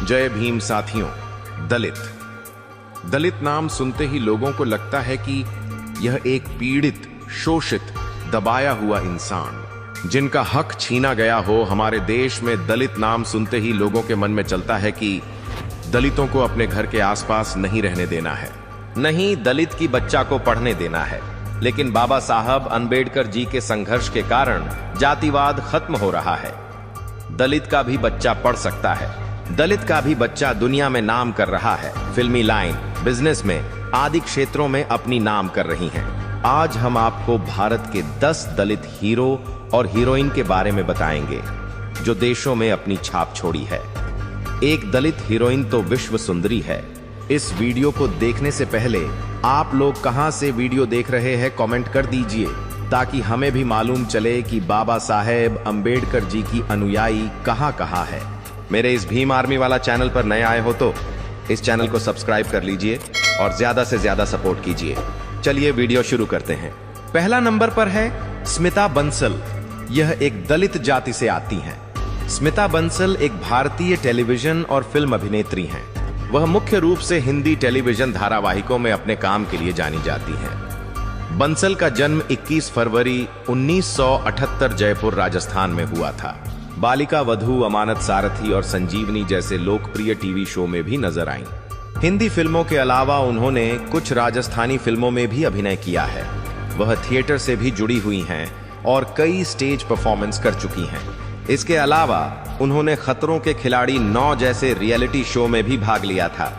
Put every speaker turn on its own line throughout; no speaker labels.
जय भीम साथियों। दलित दलित नाम सुनते ही लोगों को लगता है कि यह एक पीड़ित, शोषित, दबाया हुआ इंसान जिनका हक छीना गया हो। हमारे देश में दलित नाम सुनते ही लोगों के मन में चलता है कि दलितों को अपने घर के आसपास नहीं रहने देना है, नहीं दलित की बच्चा को पढ़ने देना है। लेकिन बाबा साहब अंबेडकर जी के संघर्ष के कारण जातिवाद खत्म हो रहा है। दलित का भी बच्चा पढ़ सकता है, दलित का भी बच्चा दुनिया में नाम कर रहा है। फिल्मी लाइन, बिजनेस में, आदि क्षेत्रों में अपनी नाम कर रही हैं। आज हम आपको भारत के 10 दलित हीरो और हीरोइन के बारे में बताएंगे जो देशों में अपनी छाप छोड़ी है। एक दलित हीरोइन तो विश्व सुंदरी है। इस वीडियो को देखने से पहले आप लोग कहां से वीडियो देख रहे हैं कमेंट कर दीजिए, ताकि हमें भी मालूम चले कि बाबा साहेब अंबेडकर जी की अनुयायी कहां कहां है। मेरे इस भीम आर्मी वाला चैनल पर नए आए हो तो इस चैनल को सब्सक्राइब कर लीजिए और ज्यादा से ज्यादा सपोर्ट कीजिए। चलिए वीडियो शुरू करते हैं। पहला नंबर पर है स्मिता बंसल। यह एक दलित जाति से आती हैं। स्मिता बंसल एक भारतीय टेलीविजन और फिल्म अभिनेत्री हैं। वह मुख्य रूप से हिंदी टेलीविजन धारावाहिकों में अपने काम के लिए जानी जाती हैं। बंसल का जन्म 21 फरवरी 1978 जयपुर, राजस्थान में हुआ था। बालिका वधू, अमानत सारथी और संजीवनी जैसे लोकप्रिय टीवी शो में भी नजर आईं। हिंदी फिल्मों के अलावा उन्होंने कुछ राजस्थानी फिल्मों में भी अभिनय किया है। वह थिएटर से भी जुड़ी हुई हैं और कई स्टेज परफॉर्मेंस कर चुकी हैं। इसके अलावा उन्होंने खतरों के खिलाड़ी 9 जैसे रियलिटी शो में भी भाग लिया था।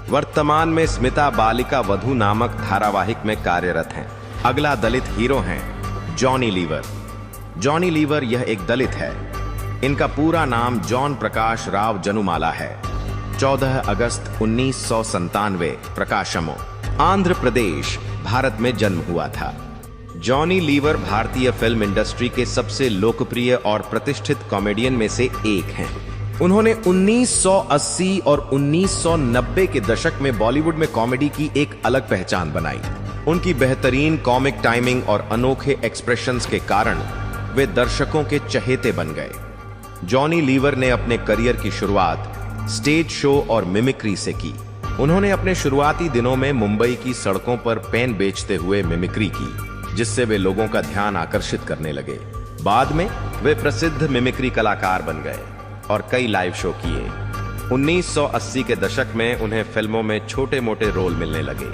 वर्तमान में स्मिता बालिका वधू नामक धारावाहिक में कार्यरत हैं। अगला दलित हीरो हैं जॉनी लीवर। जॉनी लीवर यह एक दलित है। इनका पूरा नाम जॉन प्रकाश राव जनुमाला है। 14 अगस्त 1997 प्रकाशमो, आंध्र प्रदेश, भारत में जन्म हुआ था। जॉनी लीवर भारतीय फिल्म इंडस्ट्री के सबसे लोकप्रिय और प्रतिष्ठित कॉमेडियन में से एक हैं। उन्होंने 1980 और 1990 के दशक में बॉलीवुड में कॉमेडी की एक अलग पहचान बनाई। उनकी बेहतरीन कॉमिक टाइमिंग और अनोखे एक्सप्रेशंस के कारण वे दर्शकों के चहेते बन गए। जॉनी लीवर ने अपने करियर की शुरुआत स्टेज शो और मिमिक्री से की। उन्होंने अपने शुरुआती दिनों में मुंबई की सड़कों पर पेन बेचते हुए मिमिक्री की, जिससे वे लोगों का ध्यान आकर्षित करने लगे। बाद में वे प्रसिद्ध मिमिक्री कलाकार बन गए और कई लाइव शो किए। 1980 के दशक में उन्हें फिल्मों में छोटे मोटे रोल मिलने लगे।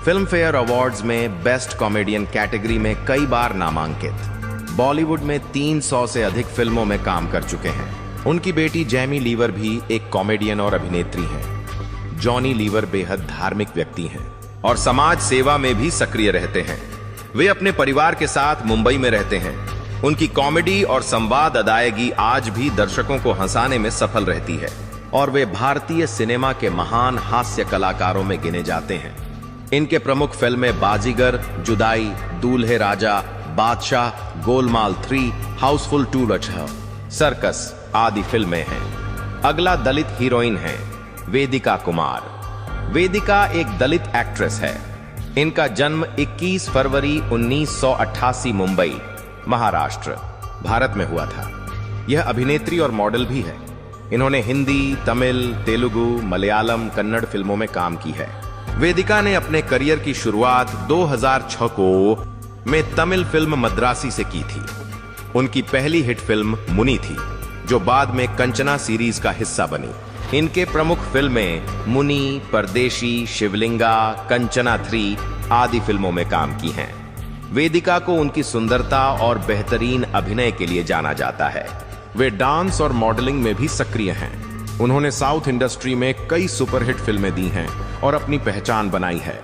फिल्म फेयर अवार्ड्स में बेस्ट कॉमेडियन कैटेगरी में कई बार नामांकित। बॉलीवुड में 300 से अधिक फिल्मों में काम कर चुके हैं। उनकी बेटी जैमी लीवर भी एक कॉमेडियन और अभिनेत्री हैं। जॉनी लीवर बेहद धार्मिक व्यक्ति हैं और समाज सेवा में भी सक्रिय रहते हैं। वे अपने परिवार के साथ मुंबई में रहते हैं। उनकी कॉमेडी और संवाद अदायगी आज भी दर्शकों को हंसाने में सफल रहती है और वे भारतीय सिनेमा के महान हास्य कलाकारों में गिने जाते हैं। इनके प्रमुख फिल्में बाजीगर, जुदाई, दूल्हे राजा, बादशाह, गोलमाल 3, हाउसफुल 2, सर्कस आदि फिल्में हैं। अगला दलित हीरोइन है वेदिका कुमार। वेदिका एक दलित एक्ट्रेस है। इनका जन्म 21 फरवरी 1988 मुंबई, महाराष्ट्र, भारत में हुआ था। यह अभिनेत्री और मॉडल भी है। इन्होंने हिंदी, तमिल, तेलुगु, मलयालम, कन्नड़ फिल्मों में काम की है। वेदिका ने अपने करियर की शुरुआत 2006 को में तमिल फिल्म मद्रासी से की थी। उनकी पहली हिट फिल्म मुनि थी, जो बाद में कंचना सीरीज का हिस्सा बनी। इनके प्रमुख फिल्में मुनि, परदेशी, शिवलिंगा, कंचना 3 आदि फिल्मों में काम की हैं। वेदिका को उनकी सुंदरता और बेहतरीन अभिनय के लिए जाना जाता है। वे डांस और मॉडलिंग में भी सक्रिय हैं। उन्होंने साउथ इंडस्ट्री में कई सुपरहिट फिल्में दी हैं और अपनी पहचान बनाई है।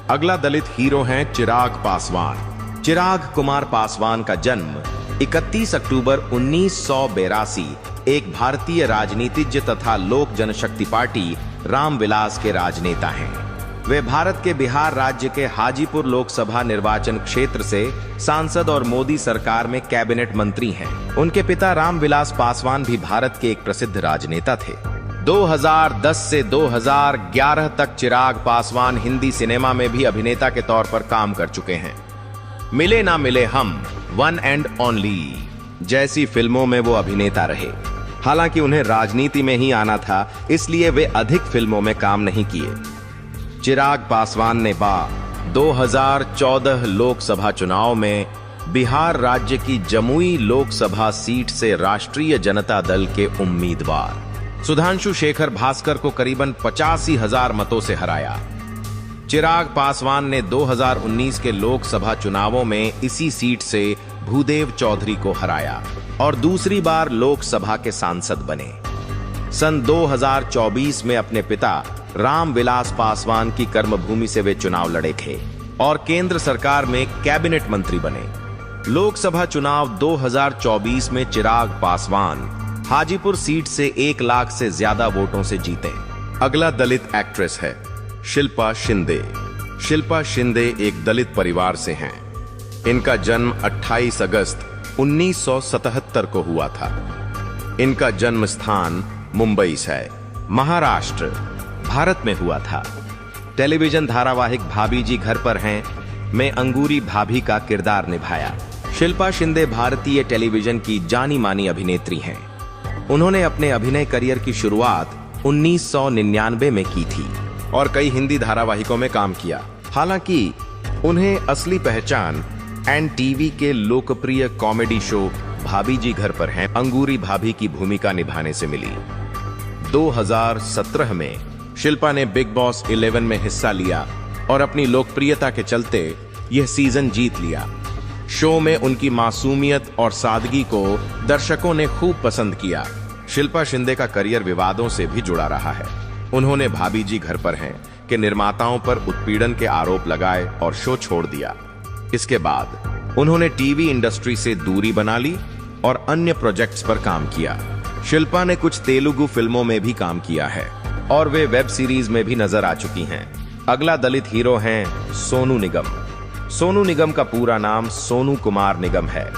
अगला दलित हीरो हैं चिराग पासवान। चिराग कुमार पासवान का जन्म 31 अक्टूबर 1982 एक भारतीय राजनीतिज्ञ तथा लोक जनशक्ति पार्टी रामविलास के राजनेता हैं। वे भारत के बिहार राज्य के हाजीपुर लोकसभा निर्वाचन क्षेत्र से सांसद और मोदी सरकार में कैबिनेट मंत्री हैं। उनके पिता रामविलास पासवान भी भारत के एक प्रसिद्ध राजनेता थे। 2010 से 2011 तक चिराग पासवान हिंदी सिनेमा में भी अभिनेता के तौर पर काम कर चुके हैं। मिले ना मिले हम, वन एंड ओनली जैसी फिल्मों में वो अभिनेता रहे। हालांकि उन्हें राजनीति में ही आना था, इसलिए वे अधिक फिल्मों में काम नहीं किए। चिराग पासवान ने 2014 लोकसभा चुनाव में बिहार राज्य की जमुई लोकसभा सीट से राष्ट्रीय जनता दल के उम्मीदवार सुधांशु शेखर भास्कर को करीबन 85,000 मतों से हराया। चिराग पासवान ने 2019 के लोकसभा चुनावों में इसी सीट से भूदेव चौधरी को हराया और दूसरी बार लोकसभा के सांसद बने। सन 2024 में अपने पिता रामविलास पासवान की कर्मभूमि से वे चुनाव लड़े थे और केंद्र सरकार में कैबिनेट मंत्री बने। लोकसभा चुनाव 2024 में चिराग पासवान हाजीपुर सीट से 1 लाख से ज्यादा वोटों से जीते। अगला दलित एक्ट्रेस है शिल्पा शिंदे। शिल्पा शिंदे एक दलित परिवार से हैं। इनका जन्म 28 अगस्त 1977 को हुआ था। इनका जन्म स्थान मुंबई है, महाराष्ट्र, भारत में हुआ था। टेलीविजन धारावाहिक भाभी जी घर पर हैं में अंगूरी भाभी का किरदार निभाया। शिल्पा शिंदे भारतीय टेलीविजन की जानी मानी अभिनेत्री हैं। उन्होंने अपने अभिनय करियर की शुरुआत 1999 में की थी और कई हिंदी धारावाहिकों में काम किया। हालांकि उन्हें असली पहचान एनटीवी के लोकप्रिय कॉमेडी शो भाभी जी घर पर हैं अंगूरी भाभी की भूमिका निभाने से मिली। 2017 में शिल्पा ने बिग बॉस 11 में हिस्सा लिया और अपनी लोकप्रियता के चलते यह सीजन जीत लिया। शो में उनकी मासूमियत और सादगी को दर्शकों ने खूब पसंद किया। शिल्पा शिंदे का करियर विवादों से भी जुड़ा रहा है। उन्होंने भाभी जी घर पर हैं के निर्माताओं पर उत्पीड़न के आरोप लगाए और शो छोड़ दिया। इसके बाद उन्होंने टीवी इंडस्ट्री से दूरी बना ली और अन्य प्रोजेक्ट्स पर काम किया। शिल्पा ने कुछ तेलुगु फिल्मों में भी काम किया है और वे वेब सीरीज में भी नजर आ चुकी हैं। अगला दलित हीरो हैं सोनू निगम। सोनू निगम का पूरा नाम सोनू कुमार निगम है।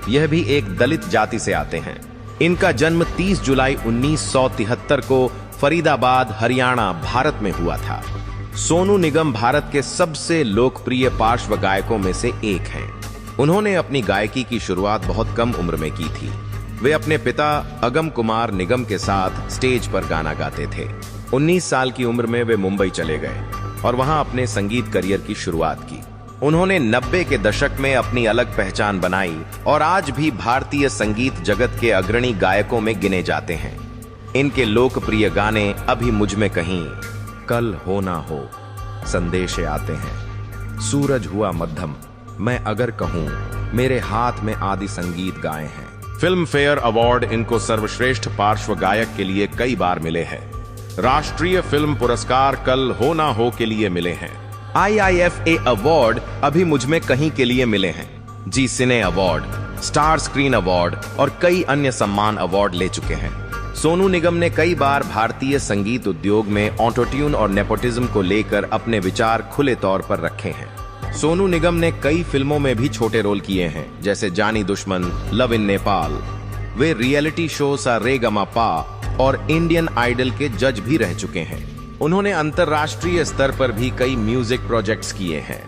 यह भी एक दलित जाति से आते हैं। इनका जन्म 30 जुलाई 1973 को फरीदाबाद, हरियाणा, भारत में हुआ था। सोनू निगम भारत के सबसे लोकप्रिय पार्श्व गायकों में से एक हैं। उन्होंने अपनी गायकी की शुरुआत बहुत कम उम्र में की थी। वे अपने पिता अगम कुमार निगम के साथ स्टेज पर गाना गाते थे। 19 साल की उम्र में वे मुंबई चले गए और वहां अपने संगीत करियर की शुरुआत की। उन्होंने 90 के दशक में अपनी अलग पहचान बनाई और आज भी भारतीय संगीत जगत के अग्रणी गायकों में गिने जाते हैं। इनके लोकप्रिय गाने अभी मुझ में कहीं, कल हो ना हो, संदेशे आते हैं, सूरज हुआ मध्यम, मैं अगर कहूं, मेरे हाथ में आदि संगीत गाए हैं। फिल्म फेयर अवार्ड इनको सर्वश्रेष्ठ पार्श्व गायक के लिए कई बार मिले हैं। राष्ट्रीय फिल्म पुरस्कार कल हो ना हो के लिए मिले हैं। IIFA अवार्ड अभी मुझ में कहीं के लिए मिले हैं। Zee cine award, star screen award और कई अन्य सम्मान अवार्ड ले चुके हैं। सोनू निगम ने कई बार भारतीय संगीत उद्योग में ऑटोट्यून और नेपोटिज्म को लेकर अपने विचार खुले तौर पर रखे हैं। सोनू निगम ने कई फिल्मों में भी छोटे रोल किए हैं, जैसे जानी दुश्मन, love in Nepal. Way reality show सा रे गमा पा और इंडियन आइडल के जज भी रह चुके हैं। उन्होंने अंतरराष्ट्रीय स्तर पर भी कई म्यूजिक प्रोजेक्ट्स किए हैं।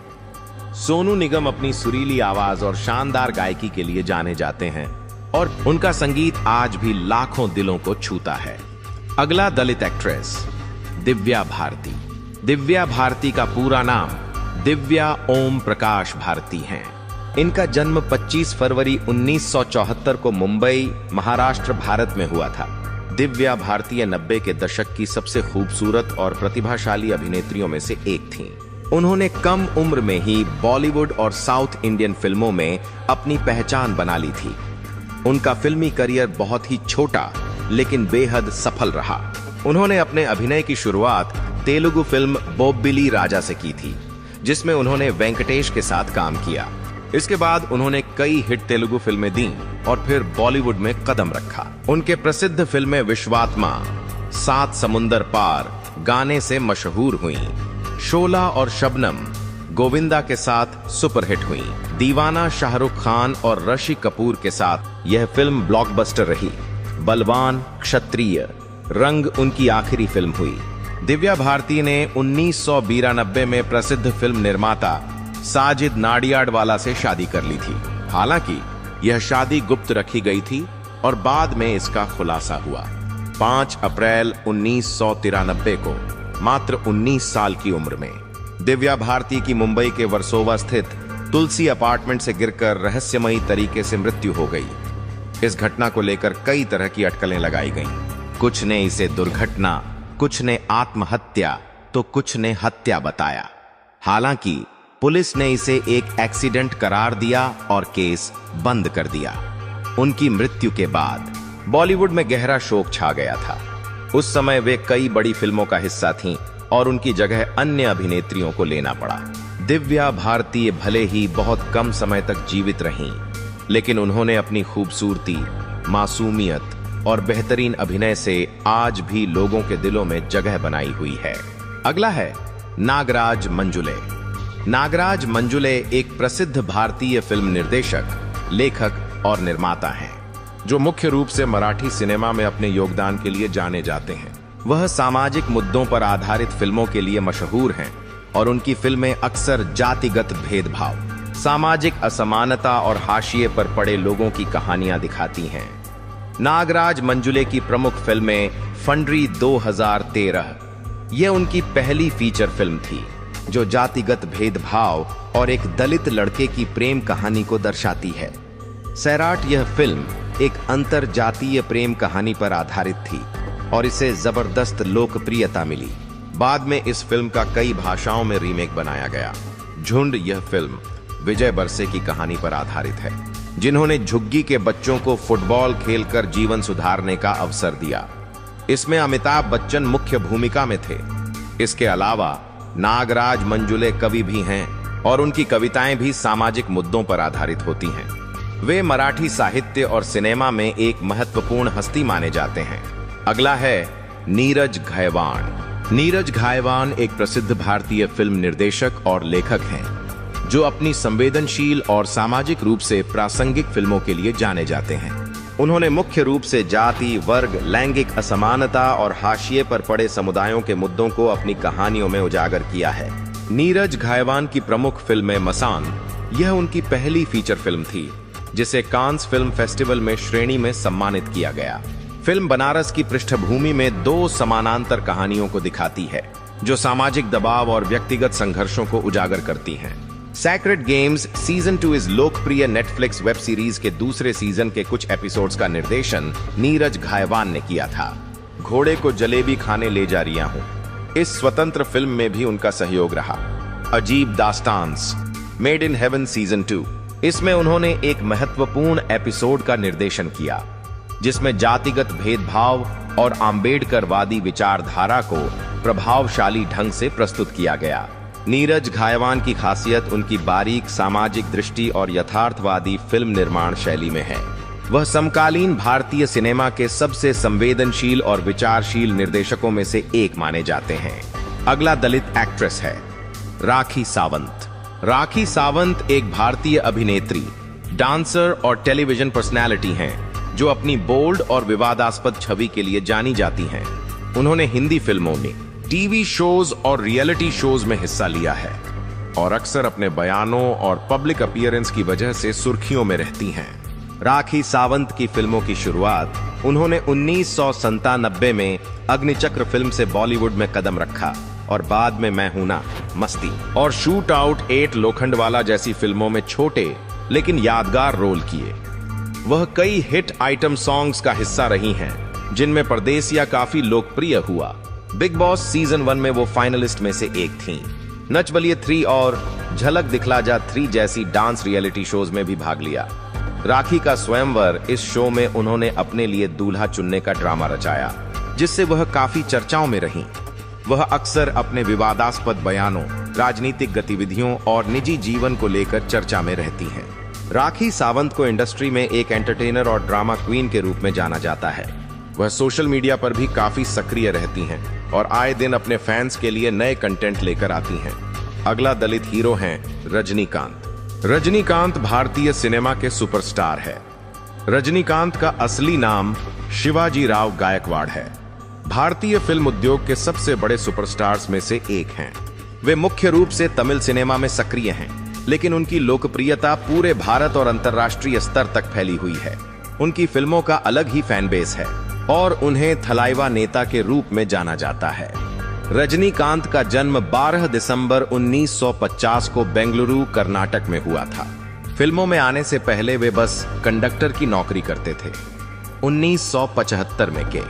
सोनू निगम अपनी सुरीली आवाज और शानदार गायकी के लिए जाने जाते हैं और उनका संगीत आज भी लाखों दिलों को छूता है। अगला दलित एक्ट्रेस दिव्या भारती। दिव्या भारती का पूरा नाम दिव्या ओम प्रकाश भारती है। इनका जन्म 25 फरवरी 1974 को मुंबई, महाराष्ट्र, भारत में हुआ था। दिव्या भारतीय 90 के दशक की सबसे खूबसूरत और प्रतिभाशाली अभिनेत्रियों में से एक थीं। उन्होंने कम उम्र में ही बॉलीवुड और साउथ इंडियन फिल्मों में अपनी पहचान बना ली थी। उनका फिल्मी करियर बहुत ही छोटा लेकिन बेहद सफल रहा। उन्होंने अपने अभिनय की शुरुआत तेलुगु फिल्म बोब्बिली राजा से की थी, जिसमें उन्होंने वेंकटेश के साथ काम किया। इसके बाद उन्होंने कई हिट तेलुगु फिल्में दी और फिर बॉलीवुड में कदम रखा। उनके प्रसिद्ध फिल्में विश्वात्मा, 7 समुंदर पार गाने से मशहूर हुईं। शोला और शबनम गोविंदा के साथ सुपरहिट हुई। दीवाना शाहरुख खान और ऋषि कपूर के साथ यह फिल्म ब्लॉकबस्टर रही। बलवान, क्षत्रिय, रंग उनकी आखिरी फिल्म हुई। दिव्या भारती ने 1992 में प्रसिद्ध फिल्म निर्माता साजिद नाडियाडवाला से शादी कर ली थी। हालांकि यह शादी गुप्त रखी गई थी और बाद में इसका खुलासा हुआ। 5 अप्रैल 1993 को मात्र 19 साल की उम्र में दिव्या भारती की मुंबई के वर्सोवा स्थित तुलसी अपार्टमेंट से गिरकर रहस्यमयी तरीके से मृत्यु हो गई। इस घटना को लेकर कई तरह की अटकलें लगाई गईं। कुछ ने इसे दुर्घटना, कुछ ने आत्महत्या, तो कुछ ने हत्या बताया। हालांकि पुलिस ने इसे एक एक्सीडेंट करार दिया और केस बंद कर दिया। उनकी मृत्यु के बाद बॉलीवुड में गहरा शोक छा गया था। उस समय वे कई बड़ी फिल्मों का हिस्सा थीं और उनकी जगह अन्य अभिनेत्रियों को लेना पड़ा। दिव्या भारती भले ही बहुत कम समय तक जीवित रहीं, लेकिन उन्होंने अपनी खूबसूरती, मासूमियत और बेहतरीन अभिनय से आज भी लोगों के दिलों में जगह बनाई हुई है। अगला है नागराज मंजुले। नागराज मंजुले एक प्रसिद्ध भारतीय फिल्म निर्देशक, लेखक और निर्माता हैं, जो मुख्य रूप से मराठी सिनेमा में अपने योगदान के लिए जाने जाते हैं। वह सामाजिक मुद्दों पर आधारित फिल्मों के लिए मशहूर हैं और उनकी फिल्में अक्सर जातिगत भेदभाव, सामाजिक असमानता और हाशिए पर पड़े लोगों की कहानियां दिखाती हैं। नागराज मंजुले की प्रमुख फिल्में फंड्री 2013, यह उनकी पहली फीचर फिल्म थी जो जातिगत भेदभाव और एक दलित लड़के की प्रेम कहानी को दर्शाती है। सैराट यह फिल्म एक अंतरजातीय प्रेम कहानी पर आधारित थी और इसे जबरदस्त लोकप्रियता मिली। बाद में इस फिल्म का कई भाषाओं में रीमेक बनाया गया। झुंड यह फिल्म विजय बरसे की कहानी पर आधारित है, जिन्होंने झुग्गी के बच्चों को फुटबॉल खेलकर जीवन सुधारने का अवसर दिया। इसमें अमिताभ बच्चन मुख्य भूमिका में थे। इसके अलावा नागराज मंजुले कवि भी हैं और उनकी कविताएं भी सामाजिक मुद्दों पर आधारित होती हैं। वे मराठी साहित्य और सिनेमा में एक महत्वपूर्ण हस्ती माने जाते हैं। अगला है नीरज घायवान। नीरज घायवान एक प्रसिद्ध भारतीय फिल्म निर्देशक और लेखक हैं, जो अपनी संवेदनशील और सामाजिक रूप से प्रासंगिक फिल्मों के लिए जाने जाते हैं। उन्होंने मुख्य रूप से जाति, वर्ग, लैंगिक असमानता और हाशिए पर पड़े समुदायों के मुद्दों को अपनी कहानियों में उजागर किया है। नीरज घायवान की प्रमुख फिल्म मसान, यह उनकी पहली फीचर फिल्म थी, जिसे कांस फिल्म फेस्टिवल में श्रेणी में सम्मानित किया गया। फिल्म बनारस की पृष्ठभूमि में 2 समानांतर कहानियों को दिखाती है, जो सामाजिक दबाव और व्यक्तिगत संघर्षों को उजागर करती हैं। सैक्रेड गेम्स सीजन 2 इस लोकप्रिय नेटफ्लिक्स वेब सीरीज के दूसरे सीजन के कुछ एपिसोड्स का निर्देशन नीरज घायवान ने किया था। घोड़े को जलेबी खाने ले जा रिया हूं, इस स्वतंत्र फिल्म में भी उनका सहयोग रहा। अजीब दास्तान्स मेड इन हेवन सीजन 2, इसमें उन्होंने एक महत्वपूर्ण एपिसोड का निर्देशन किया, जिसमें जातिगत भेदभाव और आम्बेडकरवादी विचारधारा को प्रभावशाली ढंग से प्रस्तुत किया गया। नीरज घायवान की खासियत उनकी बारीक सामाजिक दृष्टि और यथार्थवादी फिल्म निर्माण शैली में है। वह समकालीन भारतीय सिनेमा के सबसे संवेदनशील और विचारशील निर्देशकों में से एक माने जाते हैं। अगला दलित एक्ट्रेस है राखी सावंत। राखी सावंत एक भारतीय अभिनेत्री, डांसर और टेलीविजन पर्सनैलिटी हैं, जो अपनी बोल्ड और विवादास्पद छवि के लिए जानी जाती हैं। उन्होंने हिंदी फिल्मों में, टीवी शोज और रियलिटी शोज में हिस्सा लिया है और अक्सर अपने बयानों और पब्लिक अपीयरेंस की वजह से सुर्खियों में रहती हैं। राखी सावंत की फिल्मों की शुरुआत उन्होंने 1997 में अग्निचक्र फिल्म से बॉलीवुड में कदम रखा और बाद में मैं हूं ना, मस्ती और शूट आउट 8 लोखंडवाला जैसी फिल्मों में छोटे लेकिन यादगार रोल किए। वह कई हिट आइटम सॉन्ग्स का हिस्सा रही हैं, जिनमें परदेसिया काफी लोकप्रिय हुआ। बिग बॉस सीजन 1 में वो फाइनलिस्ट में से एक थीं। नच बलिए 3 और झलक दिखला जा 3 जैसी डांस रियलिटी शोज में भी भाग लिया। राखी का स्वयंवर, इस शो में उन्होंने अपने लिए दूल्हा चुनने का ड्रामा रचाया, जिससे वह काफी चर्चाओं में रहीं। वह अक्सर अपने विवादास्पद बयानों, राजनीतिक गतिविधियों और निजी जीवन को लेकर चर्चा में रहती हैं। राखी सावंत को इंडस्ट्री में एक एंटरटेनर और ड्रामा क्वीन के रूप में जाना जाता है। वह सोशल मीडिया पर भी काफी सक्रिय रहती हैं और आए दिन अपने फैंस के लिए नए कंटेंट लेकर आती हैं। अगला दलित हीरो हैं रजनीकांत। रजनीकांत भारतीय सिनेमा के सुपरस्टार है। रजनीकांत का असली नाम शिवाजी राव गायकवाड़ है। भारतीय फिल्म उद्योग के सबसे बड़े सुपरस्टार्स में से एक हैं। वे मुख्य रूप से तमिल सिनेमा में सक्रिय हैं, लेकिन उनकी लोकप्रियता पूरे भारत और अंतर्राष्ट्रीय स्तर तक फैली हुई है। उनकी फिल्मों का अलग ही फैन बेस है और उन्हें थलाइवा नेता के रूप में जाना जाता है। रजनीकांत का जन्म 12 दिसंबर 1950 को बेंगलुरु, कर्नाटक में हुआ था। फिल्मों में आने से पहले वे बस कंडक्टर की नौकरी करते थे। 1975 में के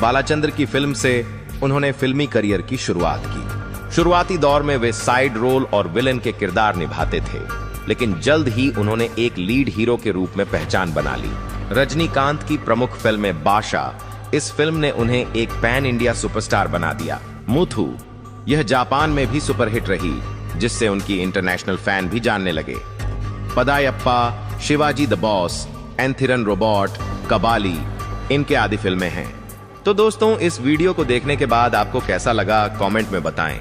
बालाचंद्र की फिल्म से उन्होंने फिल्मी करियर की शुरुआत की। शुरुआती दौर में वे साइड रोल और विलेन के किरदार निभाते थे, लेकिन जल्द ही उन्होंने एक लीड हीरो के रूप में पहचान बना ली। रजनीकांत की प्रमुख फिल्म बादशाह, इस फिल्म ने उन्हें एक पैन इंडिया सुपरस्टार बना दिया। मुथु, यह जापान में भी सुपरहिट रही, जिससे उनकी इंटरनेशनल फैन भी जानने लगे। पदायप्पा, Shivaji the boss, एंथिरन robot, Kabali, इनके आदि फिल्में हैं। तो दोस्तों, इस वीडियो को देखने के बाद आपको कैसा लगा कमेंट में बताएं।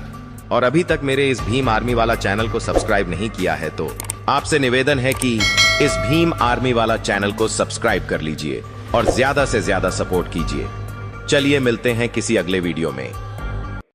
और अभी तक मेरे इस भीम आर्मी वाला चैनल को सब्सक्राइब नहीं किया है तो आपसे निवेदन है कि इस भीम आर्मी वाला चैनल को सब्सक्राइब कर लीजिए और ज्यादा से ज्यादा सपोर्ट कीजिए। चलिए मिलते हैं किसी अगले वीडियो में।